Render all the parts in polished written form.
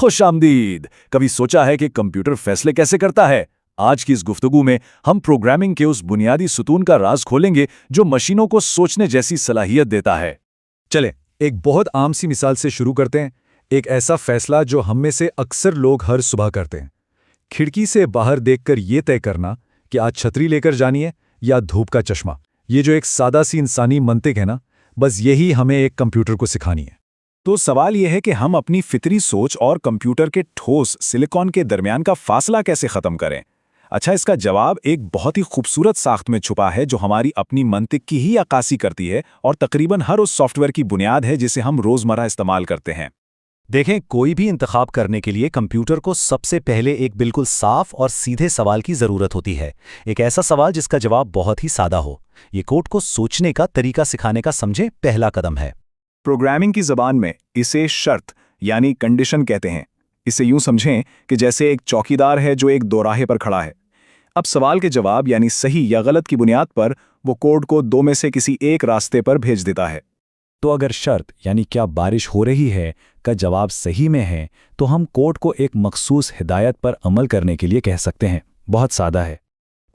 खुशामदीद। कभी सोचा है कि कंप्यूटर फैसले कैसे करता है? आज की इस गुफ्तगू में हम प्रोग्रामिंग के उस बुनियादी सुतून का राज खोलेंगे जो मशीनों को सोचने जैसी सलाहियत देता है। चले एक बहुत आम सी मिसाल से शुरू करते हैं। एक ऐसा फैसला जो हम में से अक्सर लोग हर सुबह करते हैं। खिड़की से बाहर देखकर ये तय करना कि आज छतरी लेकर जानी है या धूप का चश्मा। ये जो एक सादा सी इंसानी मंतिक है ना, बस यही हमें एक कंप्यूटर को सिखानी है। तो सवाल यह है कि हम अपनी फितरी सोच और कंप्यूटर के ठोस सिलिकॉन के दरमियान का फासला कैसे खत्म करें? अच्छा, इसका जवाब एक बहुत ही खूबसूरत साख्त में छुपा है जो हमारी अपनी मंतिक की ही अक्कासी करती है और तकरीबन हर उस सॉफ्टवेयर की बुनियाद है जिसे हम रोजमर्रा इस्तेमाल करते हैं। देखें, कोई भी इंतखाब करने के लिए कंप्यूटर को सबसे पहले एक बिल्कुल साफ और सीधे सवाल की जरूरत होती है। एक ऐसा सवाल जिसका जवाब बहुत ही सादा हो। ये कोड को सोचने का तरीका सिखाने का समझे पहला कदम है। प्रोग्रामिंग की ज़बान में इसे शर्त यानी कंडीशन कहते हैं। इसे यूं समझें कि जैसे एक चौकीदार है जो एक दोराहे पर खड़ा है। अब सवाल के जवाब यानी सही या गलत की बुनियाद पर वो कोड को दो में से किसी एक रास्ते पर भेज देता है। तो अगर शर्त यानी क्या बारिश हो रही है का जवाब सही में है तो हम कोड को एक मखसूस हिदायत पर अमल करने के लिए कह सकते हैं। बहुत सादा है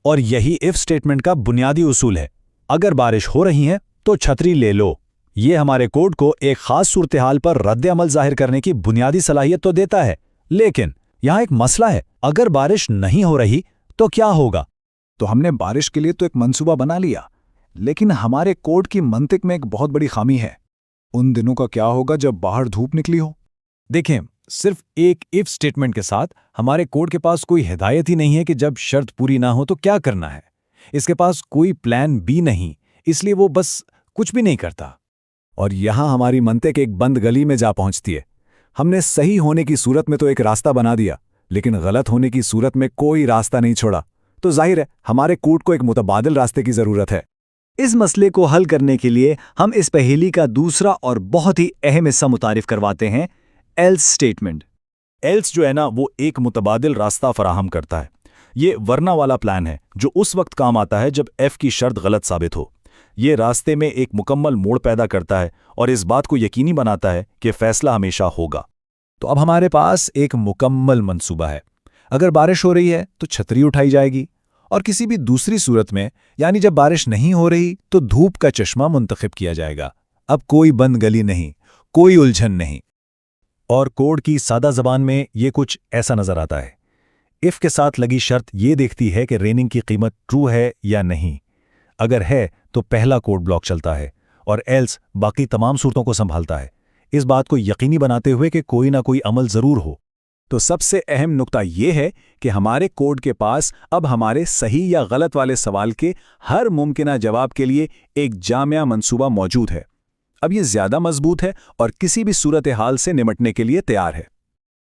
और यही इफ स्टेटमेंट का बुनियादी उसूल है। अगर बारिश हो रही है तो छतरी ले लो। ये हमारे कोड को एक खास सूरत-ए-हाल पर रद्द-ए-अमल जाहिर करने की बुनियादी सलाहियत तो देता है, लेकिन यहां एक मसला है। अगर बारिश नहीं हो रही तो क्या होगा? तो हमने बारिश के लिए तो एक मंसूबा बना लिया, लेकिन हमारे कोड की मंतिक में एक बहुत बड़ी खामी है। उन दिनों का क्या होगा जब बाहर धूप निकली हो? देखें, सिर्फ एक इफ स्टेटमेंट के साथ हमारे कोड के पास कोई हिदायत ही नहीं है कि जब शर्त पूरी ना हो तो क्या करना है। इसके पास कोई प्लान बी नहीं, इसलिए वो बस कुछ भी नहीं करता। और यहां हमारी मंतिक एक बंद गली में जा पहुंचती है। हमने सही होने की सूरत में तो एक रास्ता बना दिया, लेकिन गलत होने की सूरत में कोई रास्ता नहीं छोड़ा। तो जाहिर है हमारे कोड को एक मुतबादिल रास्ते की जरूरत है। इस मसले को हल करने के लिए हम इस पहेली का दूसरा और बहुत ही अहम हिस्सा मुतारिफ करवाते हैं, एल्स स्टेटमेंट। एल्स जो है ना, वो एक मुतबादिल रास्ता फराहम करता है। ये वरना वाला प्लान है जो उस वक्त काम आता है जब एफ की शर्त गलत साबित हो। ये रास्ते में एक मुकम्मल मोड़ पैदा करता है और इस बात को यकीनी बनाता है कि फैसला हमेशा होगा। तो अब हमारे पास एक मुकम्मल मंसूबा है। अगर बारिश हो रही है तो छतरी उठाई जाएगी, और किसी भी दूसरी सूरत में यानी जब बारिश नहीं हो रही तो धूप का चश्मा मुंतखब किया जाएगा। अब कोई बंद गली नहीं, कोई उलझन नहीं। और कोड की सादा जबान में ये कुछ ऐसा नजर आता है। इफ के साथ लगी शर्त ये देखती है कि रेनिंग की कीमत ट्रू है या नहीं। अगर है तो पहला कोड ब्लॉक चलता है और एल्स बाकी तमाम सूरतों को संभालता है, इस बात को यकीनी बनाते हुए कि कोई ना कोई अमल जरूर हो। तो सबसे अहम नुक्ता यह है कि हमारे कोड के पास अब हमारे सही या गलत वाले सवाल के हर मुमकिना जवाब के लिए एक जामिया मंसूबा मौजूद है। अब यह ज्यादा मजबूत है और किसी भी सूरत हाल से निपटने के लिए तैयार है।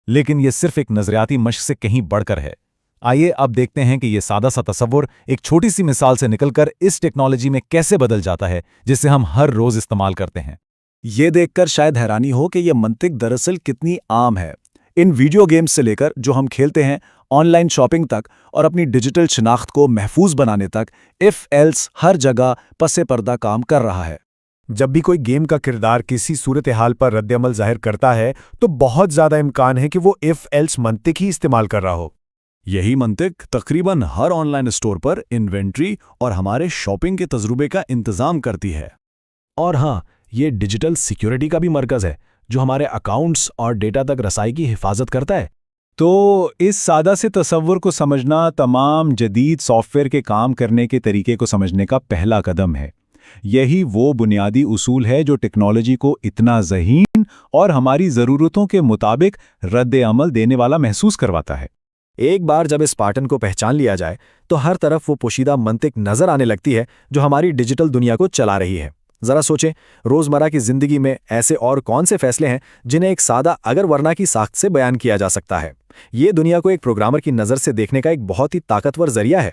लेकिन यह सिर्फ एक नजरियाती मश्क से कहीं बढ़कर है। आइए अब देखते हैं कि यह सादा सा तसव्वुर एक छोटी सी मिसाल से निकलकर इस टेक्नोलॉजी में कैसे बदल जाता है जिसे हम हर रोज इस्तेमाल करते हैं। ये देखकर शायद हैरानी हो कि यह मंतिक दरअसल कितनी आम है। इन वीडियो गेम्स से लेकर जो हम खेलते हैं, ऑनलाइन शॉपिंग तक और अपनी डिजिटल शिनाख्त को महफूज बनाने तक, इफ एल्स हर जगह पसे पर्दा काम कर रहा है। जब भी कोई गेम का किरदार किसी सूरत हाल पर रद्द-ए-अमल जाहिर करता है तो बहुत ज़्यादा इम्कान है कि वो इफ एल्स मंतिक ही इस्तेमाल कर रहा हो। यही मंतिक तकरीबन हर ऑनलाइन स्टोर पर इन्वेंट्री और हमारे शॉपिंग के तजुर्बे का इंतजाम करती है। और हाँ, ये डिजिटल सिक्योरिटी का भी मरकज है जो हमारे अकाउंट्स और डेटा तक रसाई की हिफाजत करता है। तो इस सादा से तसव्वुर को समझना तमाम जदीद सॉफ्टवेयर के काम करने के तरीके को समझने का पहला कदम है। यही वो बुनियादी उसूल है जो टेक्नोलॉजी को इतना ज़हीन और हमारी ज़रूरतों के मुताबिक रद्द-ए-अमल देने वाला महसूस करवाता है। एक बार जब इस पैटर्न को पहचान लिया जाए तो हर तरफ वो पोशीदा मंतिक नजर आने लगती है जो हमारी डिजिटल दुनिया को चला रही है। जरा सोचें, रोजमर्रा की जिंदगी में ऐसे और कौन से फैसले हैं जिन्हें एक सादा अगर वरना की साख्त से बयान किया जा सकता है। ये दुनिया को एक प्रोग्रामर की नज़र से देखने का एक बहुत ही ताकतवर जरिया है।